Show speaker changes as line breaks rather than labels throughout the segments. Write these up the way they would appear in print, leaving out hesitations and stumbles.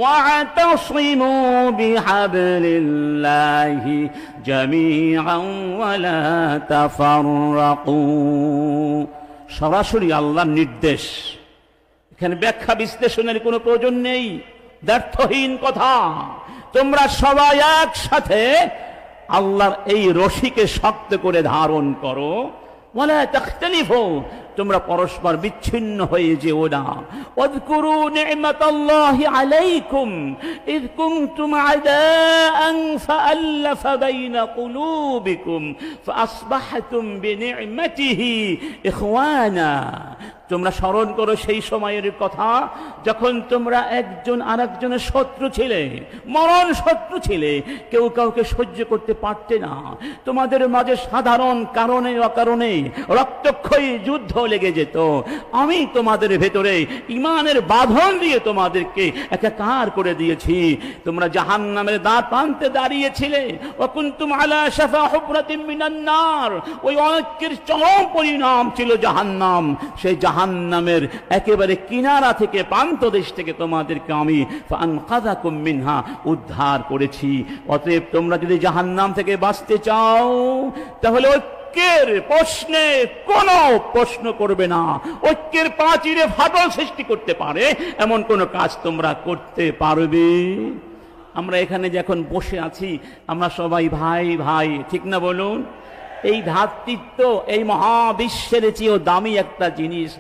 واعتصموا بحبل الله جميعا ولا تفرقوا। সরাসরি আল্লাহর নির্দেশ, এখানে ব্যাখ্যা বিশ্লেষণের কোনো প্রয়োজন নেই, ব্যর্থহীন কথা। তোমরা সবাই একসাথে আল্লাহর এই রশিকে শক্ত করে ধারণ করো। ওয়ালা তাখতালিফু, তোমরা পরস্পর বিচ্ছিন্ন হয়ে যেও না। ওয়াযকুরু নি'মাতাল্লাহি আলাইকুম ইয কুনতুম আদাআন ফাআল্লাফা বাইনা কুলুবিকুম ফাআসবাহতুম বিনি'মাতিহি ইখওয়ানা। তোমরা স্মরণ করো সেই সময়ের কথা যখন তোমরা একজন আরেকজনের শত্রু ছিলে, মরণ শত্রু ছিলে, কেউ কাউকে সহ্য করতে পারতে না। তোমাদের মাঝে সাধারণ কারণে অকারণে রক্তক্ষয়ী যুদ্ধ লেগে যেত। আমি তোমাদের ভেতরে ইমানের বাঁধন দিয়ে তোমাদেরকে একাকার করে দিয়েছি। তোমরা জাহান্নামের দ্বার প্রান্তে দাঁড়িয়েছিলে। ওয়া কুনতুম আলা শাফা হুফরাতিন মিনান নার, ওই অনৈক্যের চরম পরিণাম ছিল জাহান্নাম। সেই জাহান্নামের একেবারে কিনারা থেকে, প্রান্ত দেশ থেকে তোমাদেরকে আমি ফাআনকাযাকুম মিনহা, উদ্ধার করেছি। অতএব তোমরা যদি জাহান্নাম থেকে বাঁচতে চাও তাহলে ঐক্যের প্রশ্নে কোনো প্রশ্ন করবে না। ঐক্যের প্রাচীরে ফাটল সৃষ্টি করতে পারে এমন কোনো কাজ তোমরা করতে পারবে? আমরা এখানে যখন বসে আছি আমরা সবাই ভাই ভাই, ঠিক না বলুন? এই ভ্রাতৃত্ব এই মহাবিশ্বের চেয়েও দামি একটা জিনিস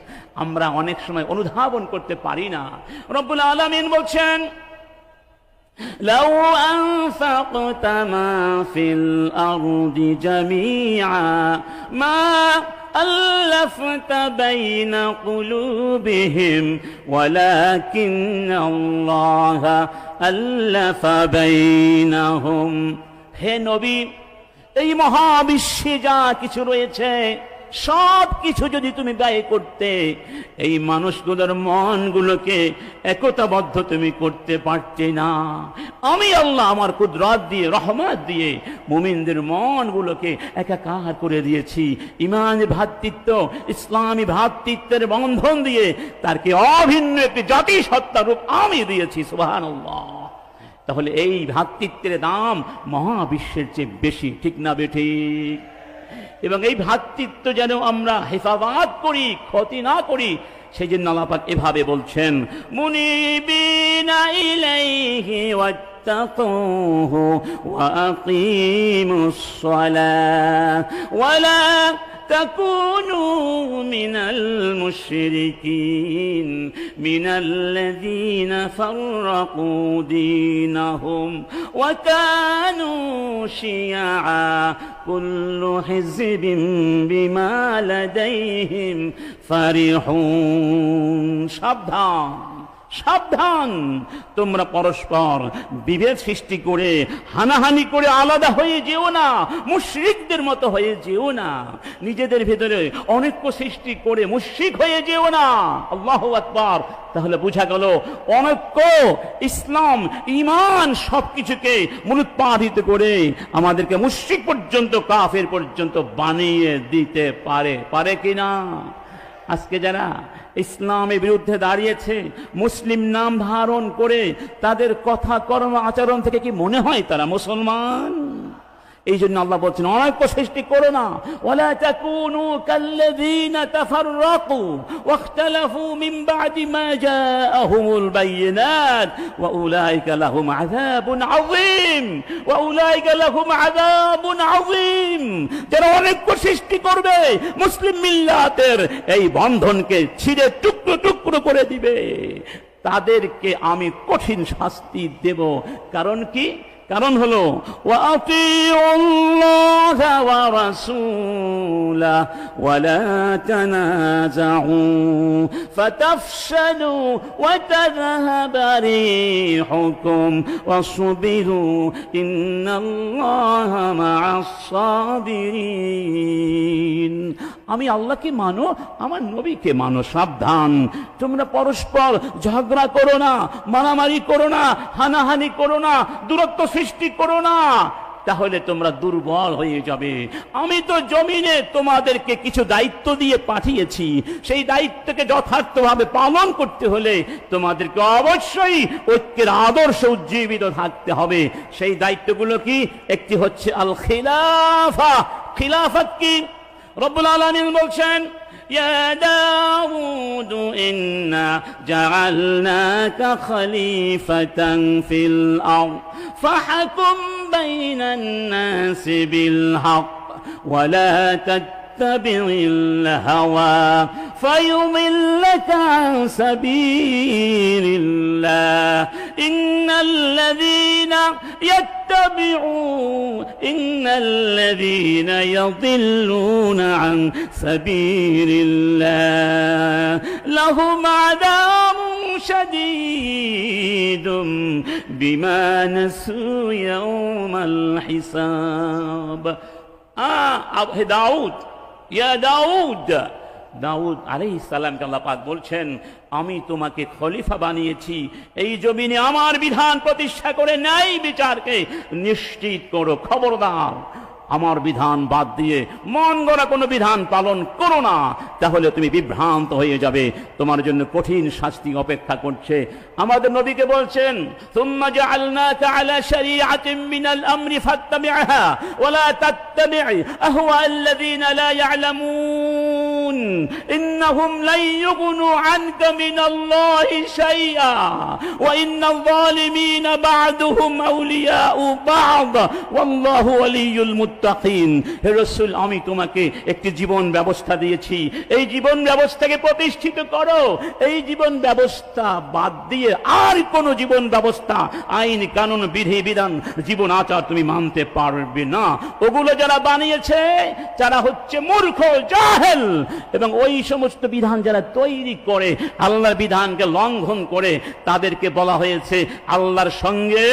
আমরা অনেক সময় অনুধাবন করতে পারি না। রব্বুল আলামিন বলছেন, لو أنفقت ما في الأرض جميعا ما ألفت بين قلوبهم ولكن الله ألف بينهم। হে নবী, এই মহাবিশ্বে যা কিছু রয়েছে সব কিছু যদি তুমি ব্যয় করতে, এই মানুষগুলোর মনগুলোকে একতাবদ্ধ তুমি করতে পারতে না। আমি আল্লাহ আমার কুদরত দিয়ে, রহমত দিয়ে মুমিনদের মনগুলোকে একাকার করে দিয়েছি। ঈমান ভ্রাতৃত্ব, ইসলামী ভ্রাতৃত্বের বন্ধন দিয়ে তাকে অভিন্ন একটি জাতিসত্তা রূপ আমি দিয়েছি। সুবহানাল্লাহ। তাহলে এই ভ্রাতৃত্বের দাম মহাবিশ্বের চেয়ে বেশি, ঠিক না বেঠিক? এবং এই ভ্রাতৃত্ব যেন আমরা হেফাজত করি, ক্ষতি না করি, সেই জন্য আল্লাহ পাক এভাবে বলছেন, মুনিবিনা ইলাইহি ওয়াত্তাকুহু ওয়া আকিমুস সালাহ ওয়ালা تكونوا من المشركين من الذين فرقوا دينهم وكانوا شيعا كل حزب بما لديهم فرحون। সাবধান সাবধান, তোমরা পরস্পর বিভেদ সৃষ্টি করে হানাহানি করে আলাদা হয়ে যেও না, মুশরিকদের মতো হয়ে যেও না, নিজেদের ভেতরে অনৈক্য সৃষ্টি করে মুশরিক হয়ে যেও না। আল্লাহু আকবার। তাহলে বোঝা গেল অনৈক্য ইসলাম ঈমান সবকিছুকে মূলোৎপাদিত করে আমাদেরকে মুশরিক পর্যন্ত, কাফের পর্যন্ত বানিয়ে দিতে পারে, পারে কিনা? আজকে যারা ইসলামের বিরুদ্ধে দাঁড়িয়েছে, মুসলিম নাম ধারণ করে, তাদের কথা কর্ম আচরণ থেকে কি মনে হয় তারা মুসলমান? এই জন্য আল্লাহ বলছেন অনৈক্য সৃষ্টি করো না। ওয়ালা তাকুনু কাল্লাযীনা তাফাররাকু ওয়াখতালাফু মিন বা'দি মা জাআহুমুল বায়িনাত ওয়া উলাইকা লাহুম আযাবুন আযীম ওয়া উলাইকা লাহুম আযাবুন আযীম। যারা অনৈক্য সৃষ্টি করবে, মুসলিম মিল্লাতের এই বন্ধনকে ছিঁড়ে টুকরো টুকরো করে দিবে, তাদেরকে আমি কঠিন শাস্তি দেব। কারণ কি? কারণ হলো ওয়াতিউল্লাহা ওয়া রাসূলাহু ওয়া লা তানাযাউ ফাতাফশালু ওয়া তাযহাবা রিহুকুম ওয়াসবিরু ইন্নাল্লাহা মা'আস সাবিরিন। আমি আল্লাহকে মানো, আমার নবীকে মানো। সাবধান, তোমরা পরস্পর ঝগড়া করো না, মারামারি করো না, হানাহানি করো না, দূরত্ব সৃষ্টি করো না। তাহলে তোমরা দুর্বল হয়ে যাবে। আমি তো জমিনে তোমাদেরকে কিছু দায়িত্ব দিয়ে পাঠিয়েছি, সেই দায়িত্বকে যথার্থভাবে পালন করতে হলে তোমাদেরকে অবশ্যই ঐক্যের আদর্শ উজ্জীবিত থাকতে হবে। সেই দায়িত্বগুলো কি? একটি হচ্ছে আল খিলাফা। খিলাফত কি? রব্বুল আলামিন বলছেন, ইয়া দাউদ ইন্না জাআলনাকা খলিফাতান ফিল আরদ ফাহকুম বাইনান নাসি বিল হক ওয়া লা تتبع الهوى فيضلك عن سبيل الله إن الذين يضلون عن سبيل الله لهم عذاب شديد بما نسوا يوم الحساب দাউদ, ইয়া দাউদ, দাউদ আলাইহিস সালামকে আল্লাহ পাক বলছেন, আমি তোমাকে খলিফা বানিয়েছি, এই জমিনে আমার বিধান প্রতিষ্ঠা করে ন্যায় বিচারকে নিশ্চিত করো। খবরদার আমার বিধান বাদ দিয়ে মন গড়া কোনো বিধান পালন করো না, তাহলে তুমি বিভ্রান্ত হয়ে যাবে, তোমার জন্য কঠিন শাস্তি অপেক্ষা করছে। আমাদের নবীকে বলছেন, সুম্মা জাআলনাকা আলা শারিআতিন মিনাল আমরি ফাত্তাবি'হা ওয়া লা তাত্তাবি' আহওয়া'আল্লাযীনা লা ইয়া'লামুন ইন্নাহুম লা ইউগনু আনকা মিনাল্লাহি শাইআ ওয়া ইন্নাল যালিমিনা বা'দুহুম আউলিয়াউ বা'দ ওয়াল্লাহু ওয়ালিয়ুল মুত্তাকিন। হে রাসূল, আমি তোমাকে একটি জীবন ব্যবস্থা দিয়েছি, এই জীবন ব্যবস্থাকে প্রতিষ্ঠিত করো। এই জীবন ব্যবস্থা বাদ দিয়ে আর কোন জীবন ব্যবস্থা, আইন কানুন বিধি বিধান জীবন আচার তুমি মানতে পারবে না। ওগুলো যারা বানিয়েছে যারা হচ্ছে মূর্খ জাহেল, এবং ওই সমস্ত বিধান যারা তৈরি করে আল্লাহর বিধানকে লঙ্ঘন করে, তাদেরকে বলা হয়েছে আল্লাহর সঙ্গে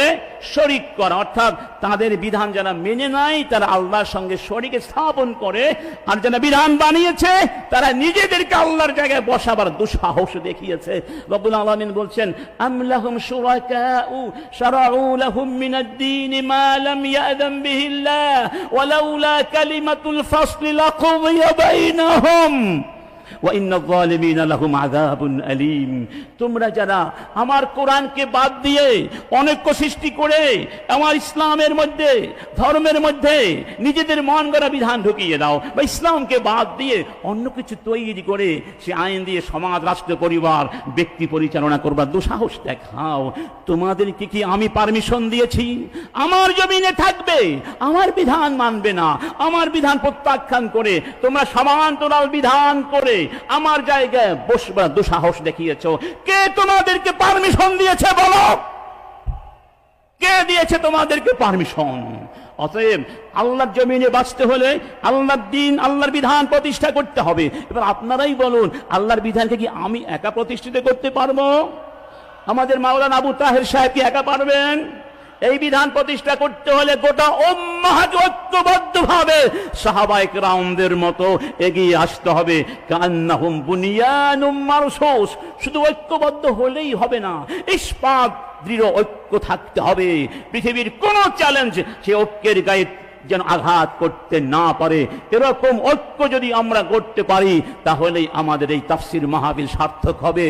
শরীক করা, অর্থাৎ তাদের বিধান যারা মেনে নাই তারা আল্লাহর সঙ্গে শরীক স্থাপন করে, আর যারা বিধান বানিয়েছে তারা নিজেদেরকে আল্লাহর জায়গায় বসাবার দুঃসাহস দেখিয়েছে। রব্বুল আলামিন বলছেন, আম লাহুম শুরাকাউ শারাউ লাহুম মিনাদ-দীন মা লাম ইয়াযান বিহিল্লাহ ওয়ালাউলা কালিমাতুল ফাসলি লাকুদিয়া বাইনাহুম ওয়া ইন্নাল যালিমিনা লাহুম আযাবুন আলীম। তোমরা যারা আমার কোরআনকে বাদ দিয়ে অনৈক্য সৃষ্টি করে আমার ইসলামের মধ্যে ধর্মের মধ্যে নিজেদের মন গড়া বিধান ঢুকিয়ে দাও, বা ইসলামকে বাদ দিয়ে অন্য কিছু তৈরি করে সে আইন দিয়ে সমাজ রাষ্ট্র পরিবার ব্যক্তি পরিচালনা করবার দুঃসাহস দেখাও, তোমাদেরকে কি আমি পারমিশন দিয়েছি আমার জমিনে থাকবে, আমার বিধান মানবে না, আমার বিধান প্রত্যাখ্যান করে তোমরা সমান্তরাল বিধান করে আমার জায়গায় বসবার দুঃসাহস দেখিয়েছ? কে তোমাদেরকে পারমিশন দিয়েছে বলো? কে দিয়েছে তোমাদেরকে পারমিশন? অতএব আল্লাহর জমিনে বাঁচতে হলে আল্লাহর দ্বীন আল্লাহর বিধান প্রতিষ্ঠা করতে হবে। এবার আপনারাই বলুন, আল্লাহর বিধানকে কি আমি একা প্রতিষ্ঠিত করতে পারবো? আমাদের মাওলানা আবু তাহের সাহেব কি একা পারবেন? এই বিধান প্রতিষ্ঠা করতে হলে গোটা উম্মাহকে ঐক্যবদ্ধভাবে সাহাবায়ে কেরামদের মতো এগিয়ে আসতে হবে। কান্নাহুম বুনিয়ানুম মারসুস। শুধু ঐক্যবদ্ধ হলেই হবে না, ইস্পাত দৃঢ় ঐক্য থাকতে হবে। পৃথিবীর কোন চ্যালেঞ্জ সে ঐক্যের গায়ে যেন আঘাত করতে না পারে, এরকম ঐক্য যদি আমরা করতে পারি তাহলেই আমাদের এই তাফসীর মাহফিল সার্থক হবে।